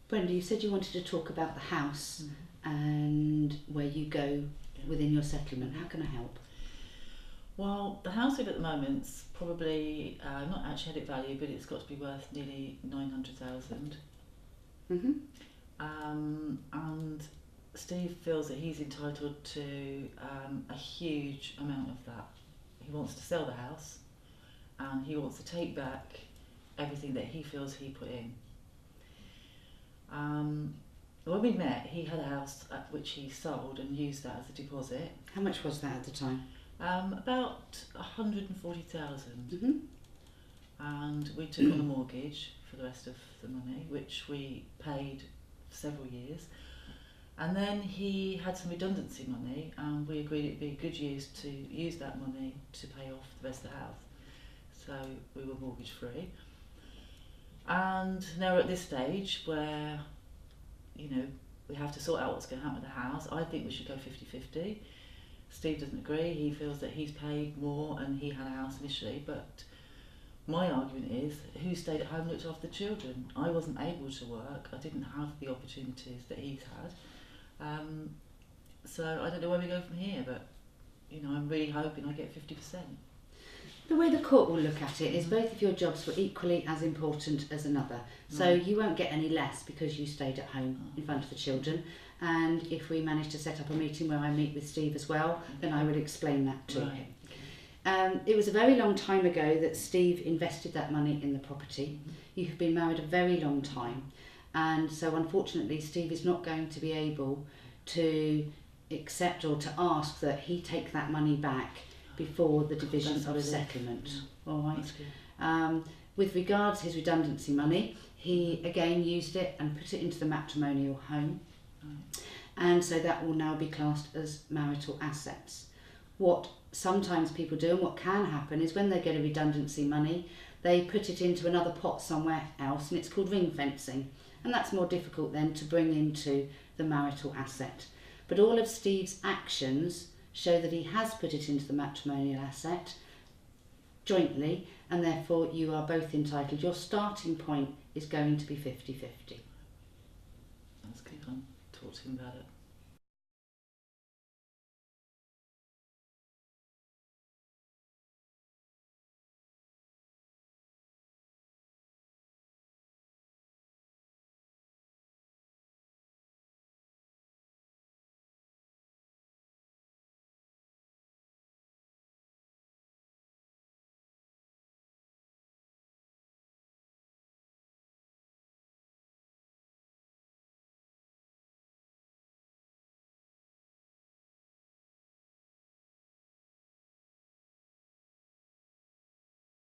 Brenda, you said you wanted to talk about the house and where you go within your settlement. How can I help? Well, the house we've at the moment's probably not actually had it valued, but it's got to be worth nearly 900,000. And Steve feels that he's entitled to a huge amount of that. He wants to sell the house, and he wants to take back everything that he feels he put in. When we met, he had a house which he sold and used that as a deposit. How much was that at the time? About 140,000. And we took on a mortgage for the rest of the money, which we paid for several years. And then he had some redundancy money, and we agreed it'd be a good use to use that money to pay off the rest of the house. So we were mortgage free. And now we're at this stage where, you know, we have to sort out what's going to happen with the house. I think we should go 50-50. Steve doesn't agree. He feels that he's paid more and he had a house initially, but my argument is, who stayed at home and looked after the children? I wasn't able to work. I didn't have the opportunities that he's had. So I don't know where we go from here, but you know, I'm really hoping I get 50%. The way the court will look at it is both of your jobs were equally as important as another. So you won't get any less because you stayed at home in front of the children. And if we manage to set up a meeting where I meet with Steve as well, then I will explain that to him. It was a very long time ago that Steve invested that money in the property. You have been married a very long time, and so unfortunately Steve is not going to be able to accept or to ask that he take that money back before the division of settlement. All right. With regards to his redundancy money, he again used it and put it into the matrimonial home, and so that will now be classed as marital assets. What sometimes people do, and what can happen, is when they get a redundancy money, they put it into another pot somewhere else, and it's called ring fencing, and that's more difficult then to bring into the marital asset. But all of Steve's actions show that he has put it into the matrimonial asset jointly, and therefore you are both entitled. Your starting point is going to be 50-50. That's good. I'll talk to him about it.